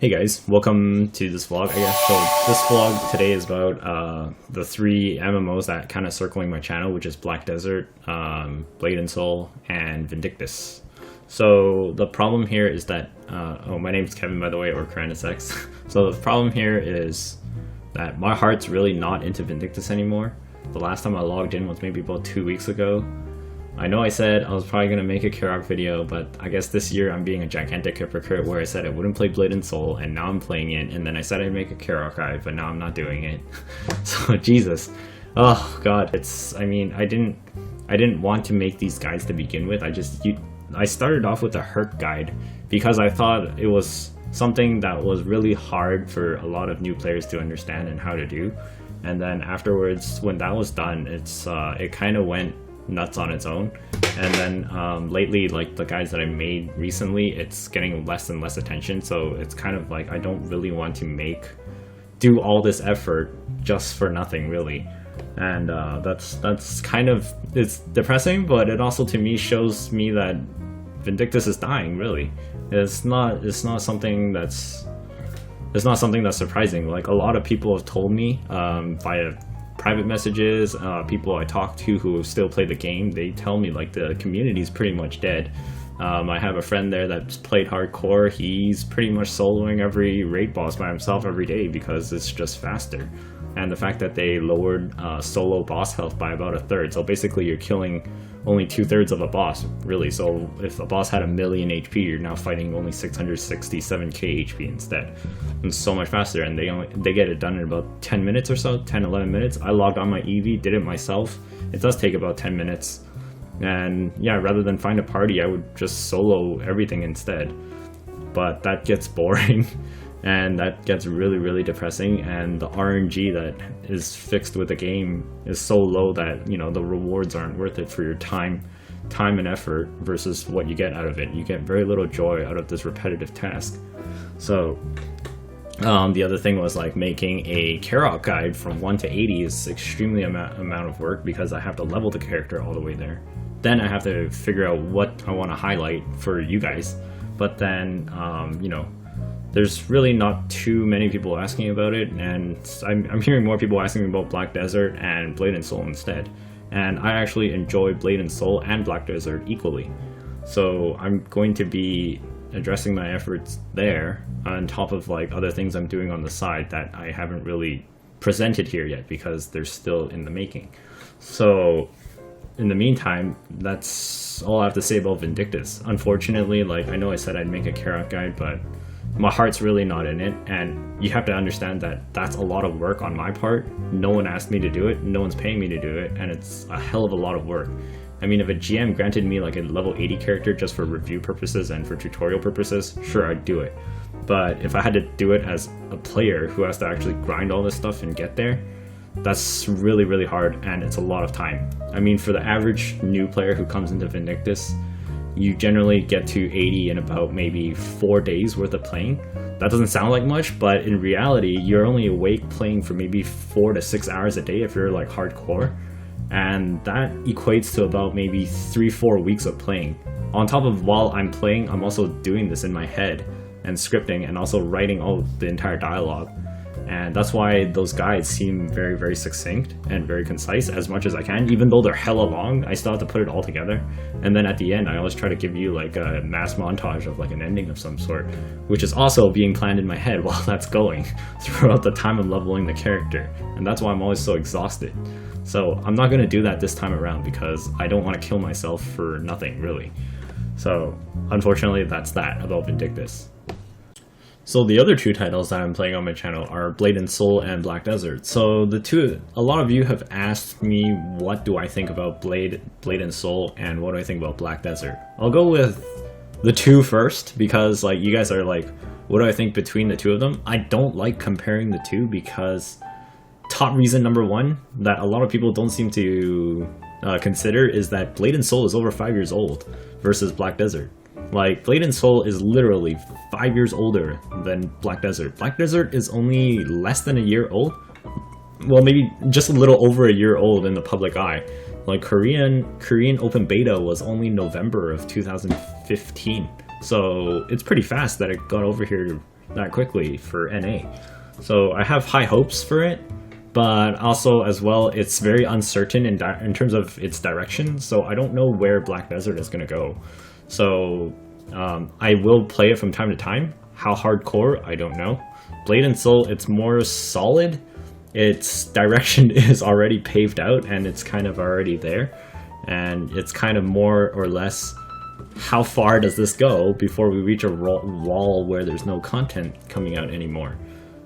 Hey guys, welcome to this vlog, I guess. So this vlog today is about the three MMOs that kind of circling my channel, which is Black Desert, Blade and Soul, and Vindictus. So the problem here is that, oh, my name's Kevin, by the way, or Kranixx. So the problem here is that my heart's really not into Vindictus anymore. The last time I logged in was maybe about 2 weeks ago. I know I said I was probably going to make a Hurk video, but I guess this year I'm being a gigantic hypocrite where I said I wouldn't play Blade and Soul, and now I'm playing it, and then I said I'd make a Hurk guide, but now I'm not doing it. So, Jesus. Oh, God. I mean, I didn't want to make these guides to begin with. I started off with a Hurk guide because I thought it was something that was really hard for a lot of new players to understand and how to do. And then afterwards, when that was done, it kind of went nuts on its own. And then lately, like the guides that I made recently, it's getting less and less attention, so it's kind of like I don't really want to do all this effort just for nothing, really. And that's kind of, it's depressing, but it also to me shows me that Vindictus is dying, really. It's not something that's surprising. Like a lot of people have told me via private messages, people I talk to who still play the game, they tell me like the community is pretty much dead. I have a friend there that's played hardcore. He's pretty much soloing every raid boss by himself every day because it's just faster. And the fact that they lowered solo boss health by about a third, so basically you're killing only 2/3 of a boss, really. So if a boss had 1,000,000 HP, you're now fighting only 667k HP instead. It's so much faster, and they get it done in about 10 minutes or so, 10-11 minutes. I logged on my EV, did it myself. It does take about 10 minutes. And yeah, rather than find a party, I would just solo everything instead. But that gets boring. And that gets really, really depressing, and the RNG that is fixed with the game is so low that, you know, the rewards aren't worth it for your time and effort versus what you get out of it. You get very little joy out of this repetitive task. So the other thing was like making a Hurk guide from 1 to 80 is extremely amount of work because I have to level the character all the way there. Then I have to figure out what I want to highlight for you guys. But then, you know, there's really not too many people asking about it, and I'm hearing more people asking me about Black Desert and Blade and Soul instead. And I actually enjoy Blade and Soul and Black Desert equally. So I'm going to be addressing my efforts there on top of like other things I'm doing on the side that I haven't really presented here yet because they're still in the making. So in the meantime, that's all I have to say about Vindictus. Unfortunately, like I know I said I'd make a Hurk guide, but my heart's really not in it, and you have to understand that that's a lot of work on my part. No one asked me to do it, no one's paying me to do it, and it's a hell of a lot of work. I mean, if a GM granted me like a level 80 character just for review purposes and for tutorial purposes, sure, I'd do it. But if I had to do it as a player who has to actually grind all this stuff and get there, that's really, really hard, and it's a lot of time. I mean, for the average new player who comes into Vindictus, you generally get to 80 in about maybe 4 days worth of playing. That doesn't sound like much, but in reality, you're only awake playing for maybe 4 to 6 hours a day if you're like hardcore. And that equates to about maybe 3-4 weeks of playing. On top of while I'm playing, I'm also doing this in my head and scripting and also writing all the entire dialogue. And that's why those guides seem very, very succinct and very concise as much as I can. Even though they're hella long, I still have to put it all together. And then at the end, I always try to give you like a mass montage of like an ending of some sort, which is also being planned in my head while that's going throughout the time I'm leveling the character. And that's why I'm always so exhausted. So I'm not going to do that this time around because I don't want to kill myself for nothing, really. So unfortunately, that's that about Vindictus. So the other two titles that I'm playing on my channel are Blade and Soul and Black Desert. So a lot of you have asked me what do I think about Blade and Soul and what do I think about Black Desert. I'll go with the two first because like you guys are like, what do I think between the two of them? I don't like comparing the two because top reason number one that a lot of people don't seem to consider is that Blade and Soul is over 5 years old versus Black Desert. Like, Blade and Soul is literally 5 years older than Black Desert. Black Desert is only less than a year old. Well, maybe just a little over a year old in the public eye. Like, Korean open beta was only November of 2015. So it's pretty fast that it got over here that quickly for NA. So I have high hopes for it, but also as well, it's very uncertain in terms of its direction. So I don't know where Black Desert is going to go. So I will play it from time to time. How hardcore, I don't know. Blade and Soul, it's more solid. Its direction is already paved out and it's kind of already there. And it's kind of more or less, how far does this go before we reach a wall where there's no content coming out anymore?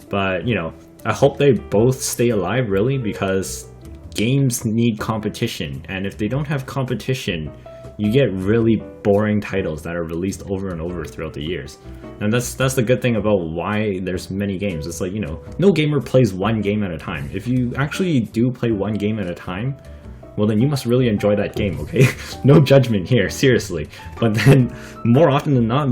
But, you know, I hope they both stay alive, really, because games need competition. And if they don't have competition, you get really boring titles that are released over and over throughout the years. And that's the good thing about why there's many games. It's like, you know, no gamer plays one game at a time. If you actually do play one game at a time, well then you must really enjoy that game, okay? No judgment here, seriously. But then, more often than not,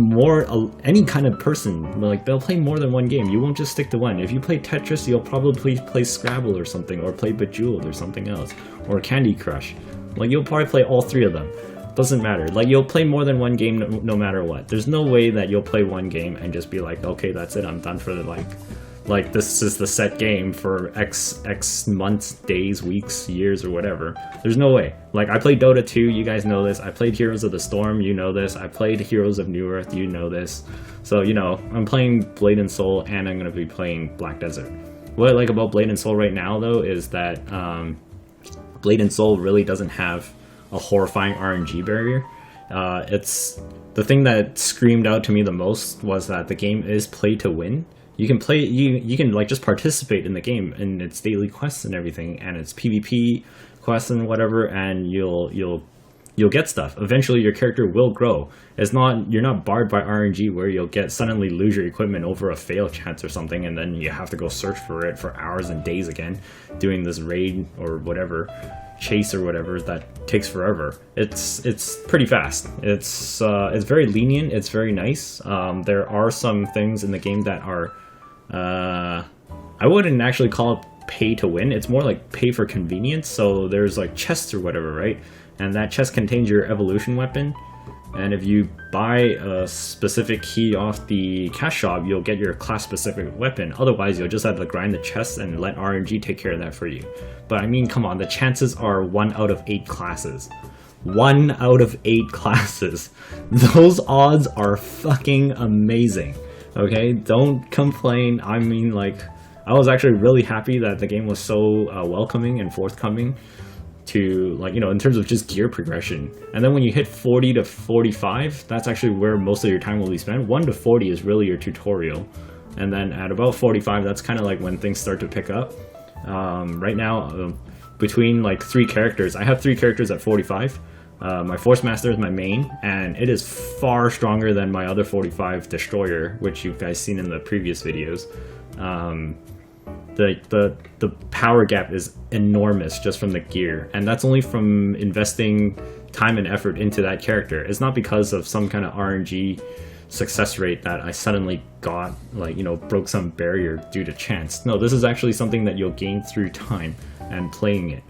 any kind of person, like, they'll play more than one game. You won't just stick to one. If you play Tetris, you'll probably play Scrabble or something, or play Bejeweled or something else, or Candy Crush. Like, you'll probably play all three of them. Doesn't matter. Like, you'll play more than one game no matter what. There's no way that you'll play one game and just be like, okay, that's it, I'm done for the, like this is the set game for X months, days, weeks, years, or whatever. There's no way. Like, I played Dota 2, you guys know this. I played Heroes of the Storm, you know this. I played Heroes of New Earth, you know this. So, you know, I'm playing Blade and Soul, and I'm going to be playing Black Desert. What I like about Blade and Soul right now, though, is that Blade and Soul really doesn't have a horrifying RNG barrier. It's the thing that screamed out to me the most was that the game is play to win. You can play, you can like just participate in the game and its daily quests and everything, and its PvP quests and whatever, and you'll get stuff. Eventually your character will grow. You're not barred by RNG where you'll suddenly lose your equipment over a fail chance or something, and then you have to go search for it for hours and days again, doing this raid or whatever, chase or whatever that takes forever. It's pretty fast. It's very lenient. It's very nice. There are some things in the game that are I wouldn't actually call it pay to win. It's more like pay for convenience. So there's like chests or whatever, right? And that chest contains your evolution weapon. And if you buy a specific key off the cash shop, you'll get your class-specific weapon. Otherwise, you'll just have to grind the chests and let RNG take care of that for you. But I mean, come on, the chances are 1 out of 8 classes. 1 out of 8 classes. Those odds are fucking amazing. Okay, don't complain. I mean, like, I was actually really happy that the game was so welcoming and forthcoming to, like, you know, in terms of just gear progression. And then when you hit 40 to 45, that's actually where most of your time will be spent. 1 to 40 is really your tutorial. And then at about 45, that's kind of like when things start to pick up. Right now, between like 3 characters, I have 3 characters at 45. My Force Master is my main, and it is far stronger than my other 45 Destroyer, which you guys seen in the previous videos. The power gap is enormous just from the gear, and that's only from investing time and effort into that character. It's not because of some kind of RNG success rate that I suddenly got, like, you know, broke some barrier due to chance. No, this is actually something that you'll gain through time and playing it,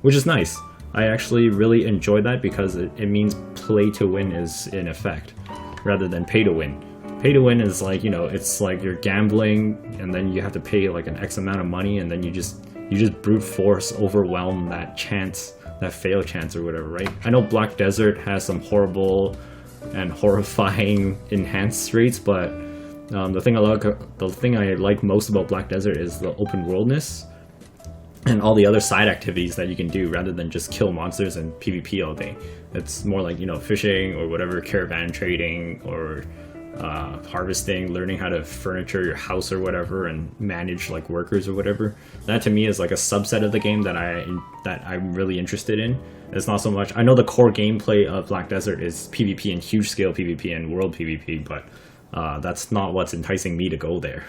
which is nice. I actually really enjoy that because it means play to win is in effect, rather than pay to win. Pay to win is like, you know, it's like you're gambling and then you have to pay like an X amount of money, and then you just brute force overwhelm that chance, that fail chance or whatever, right? I know Black Desert has some horrible and horrifying enhanced rates, but the thing I like most about Black Desert is the open worldness and all the other side activities that you can do rather than just kill monsters and PvP all day. It's more like, you know, fishing or whatever, caravan trading, or harvesting, learning how to furniture your house or whatever, and manage like workers or whatever. That to me is like a subset of the game that I'm really interested in. It's not so much, I know the core gameplay of Black Desert is PvP and huge scale PvP and world PvP, but that's not what's enticing me to go there.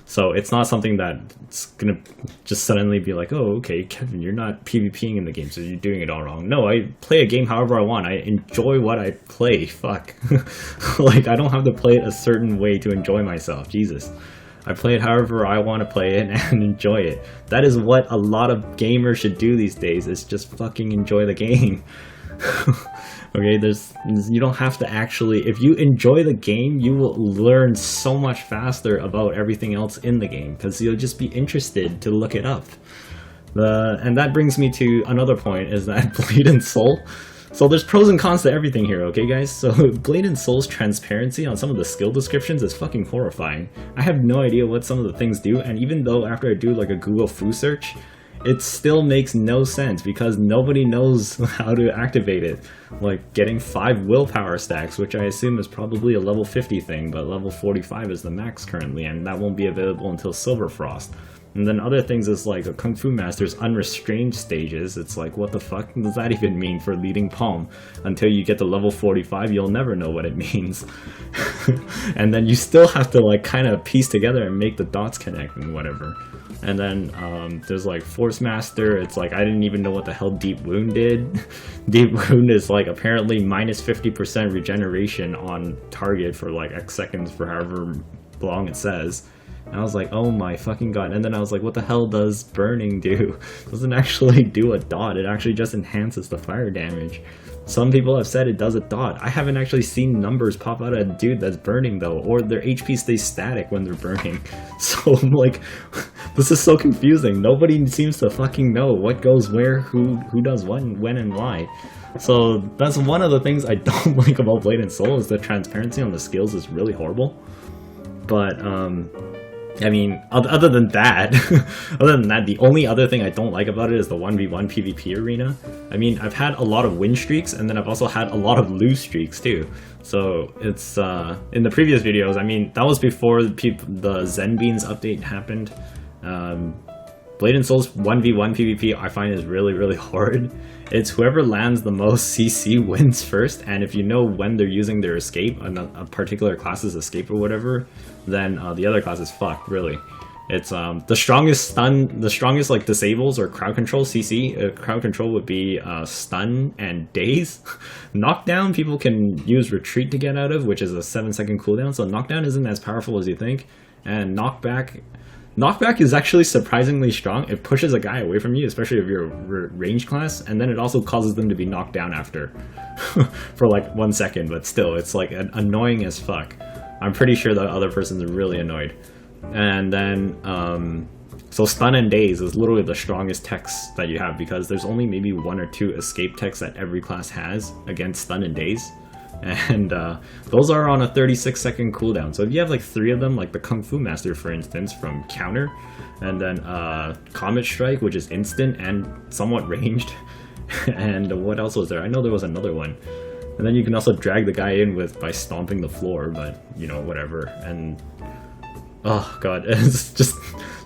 So it's not something that's gonna just suddenly be like, oh, okay, Kevin, you're not PvPing in the game, so you're doing it all wrong. No, I play a game however I want. I enjoy what I play. Fuck. Like, I don't have to play it a certain way to enjoy myself. Jesus. I play it however I want to play it and enjoy it. That is what a lot of gamers should do these days, is just fucking enjoy the game. Okay, you don't have to actually, if you enjoy the game, you will learn so much faster about everything else in the game because you'll just be interested to look it up. And that brings me to another point, is that Blade and Soul. So there's pros and cons to everything here, okay guys? So Blade and Soul's transparency on some of the skill descriptions is fucking horrifying. I have no idea what some of the things do, and even though after I do like a Google foo search, it still makes no sense because nobody knows how to activate it. Like getting 5 willpower stacks, which I assume is probably a level 50 thing, but level 45 is the max currently, and that won't be available until Silver Frost. And then other things is like a Kung Fu Master's unrestrained stages. It's like, what the fuck does that even mean for leading palm? Until you get to level 45, you'll never know what it means. And then you still have to like kind of piece together and make the dots connect and whatever. And then there's like Force Master. It's like, I didn't even know what the hell Deep Wound did. Deep Wound is like apparently minus 50% regeneration on target for like X seconds for however long it says. And I was like, oh my fucking god. And then I was like, what the hell does burning do? It doesn't actually do a dot. It actually just enhances the fire damage. Some people have said it does a dot. I haven't actually seen numbers pop out of a dude that's burning though, or their HP stays static when they're burning. So I'm like, this is so confusing. Nobody seems to fucking know what goes where, who does what, when and why. So that's one of the things I don't like about Blade and Soul, is the transparency on the skills is really horrible. But I mean, other than that, the only other thing I don't like about it is the 1v1 PvP arena. I mean, I've had a lot of win streaks, and then I've also had a lot of lose streaks too. So it's in the previous videos, I mean, that was before the Zen Beans update happened. Blade and Soul's 1v1 PvP I find is really, really horrid. It's whoever lands the most CC wins first, and if you know when they're using their escape, a particular class's escape or whatever, then the other class is fucked, really. It's the strongest like disables or crowd control CC. Crowd control would be stun and daze. Knockdown, people can use retreat to get out of, which is a 7-second cooldown, so knockdown isn't as powerful as you think. And knockback is actually surprisingly strong. It pushes a guy away from you, especially if you're a range class, and then it also causes them to be knocked down after for like 1 second, but still, it's like annoying as fuck. I'm pretty sure the other person's really annoyed. And then, so stun and daze is literally the strongest techs that you have, because there's only maybe 1 or 2 escape techs that every class has against stun and daze. And those are on a 36-second cooldown. So if you have like 3 of them, like the Kung Fu Master, for instance, from counter, and then Comet Strike, which is instant and somewhat ranged, and what else was there? I know there was another one. And then you can also drag the guy in by stomping the floor, but you know, whatever. And oh god, it's just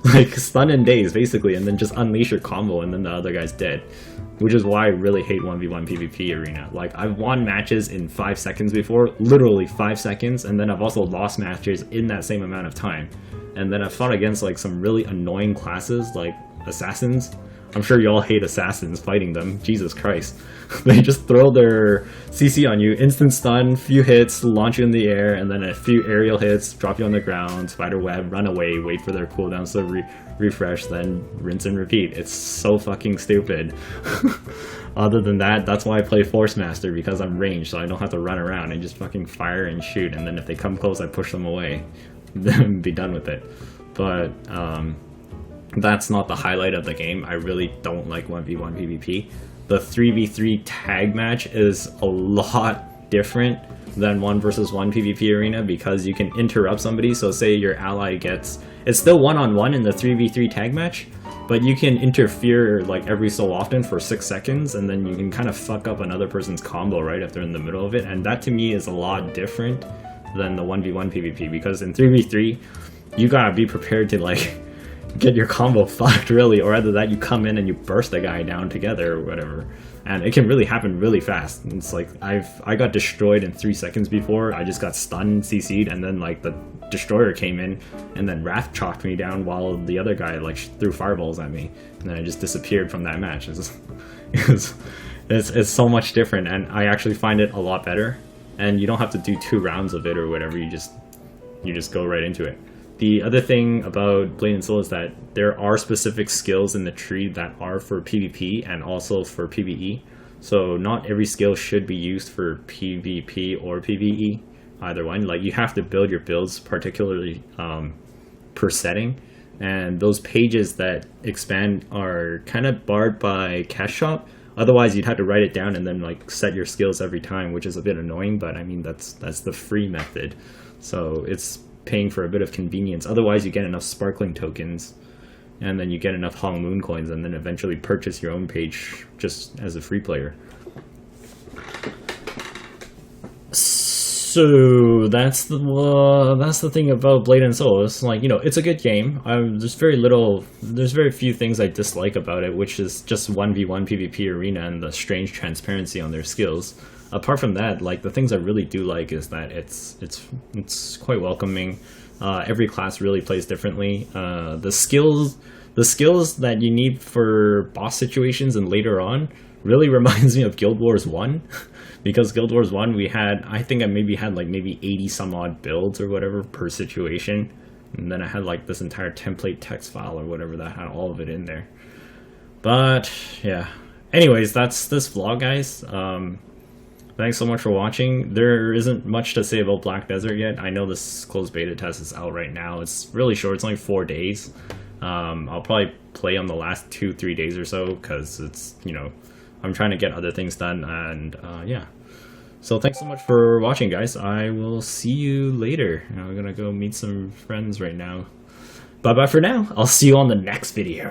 like stun and daze basically, and then just unleash your combo, and then the other guy's dead. Which is why I really hate 1v1 PvP arena. Like, I've won matches in 5 seconds before, literally 5 seconds, and then I've also lost matches in that same amount of time. And then I've fought against like some really annoying classes, like assassins. I'm sure y'all hate assassins, fighting them. Jesus Christ. They just throw their CC on you, instant stun, few hits, launch you in the air, and then a few aerial hits, drop you on the ground, spider web, run away, wait for their cooldowns to refresh, then rinse and repeat. It's so fucking stupid. Other than that, that's why I play Force Master, because I'm ranged, so I don't have to run around and just fucking fire and shoot, and then if they come close, I push them away. Then be done with it. But, that's not the highlight of the game. I really don't like 1v1 PvP. The 3v3 tag match is a lot different than 1 versus 1 PvP arena, because you can interrupt somebody. So say your ally gets, it's still 1-on-1 in the 3v3 tag match, but you can interfere like every so often for 6 seconds, and then you can kind of fuck up another person's combo right if they're in the middle of it. And that to me is a lot different than the 1v1 PvP, because in 3v3 you gotta be prepared to like get your combo fucked, really, or either that you come in and you burst the guy down together or whatever, and it can really happen really fast. It's like I got destroyed in 3 seconds before. I just got stunned, CC'd, and then like the destroyer came in and then Wrath chalked me down while the other guy like threw fireballs at me, and then I just disappeared from that match. It's so much different, and I actually find it a lot better, and you don't have to do 2 rounds of it or whatever. You just go right into it. The other thing about Blade and Soul is that there are specific skills in the tree that are for PvP and also for PvE. So not every skill should be used for PvP or PvE, either one. Like you have to build your builds particularly per setting, and those pages that expand are kind of barred by cash shop. Otherwise, you'd have to write it down and then like set your skills every time, which is a bit annoying. But I mean, that's the free method, so it's paying for a bit of convenience. Otherwise, you get enough sparkling tokens, and then you get enough Hong Moon coins, and then eventually purchase your own page just as a free player. So that's the thing about Blade and Soul. It's like, you know, it's a good game. There's very few things I dislike about it, which is just 1v1 PvP arena and the strange transparency on their skills. Apart from that, like the things I really do like is that it's quite welcoming. Every class really plays differently. The skills that you need for boss situations and later on really reminds me of Guild Wars 1. Because Guild Wars 1, I think I maybe had 80 some odd builds or whatever per situation. And then I had like this entire template text file or whatever that had all of it in there. But yeah. Anyways, that's this vlog, guys. Thanks so much for watching. There isn't much to say about Black Desert yet. I know this closed beta test is out right now. It's really short. It's only 4 days. I'll probably play on the last 2-3 days or so because it's, you know, I'm trying to get other things done, and yeah. So thanks so much for watching, guys. I will see you later. I'm gonna go meet some friends right now. Bye bye for now. I'll see you on the next video.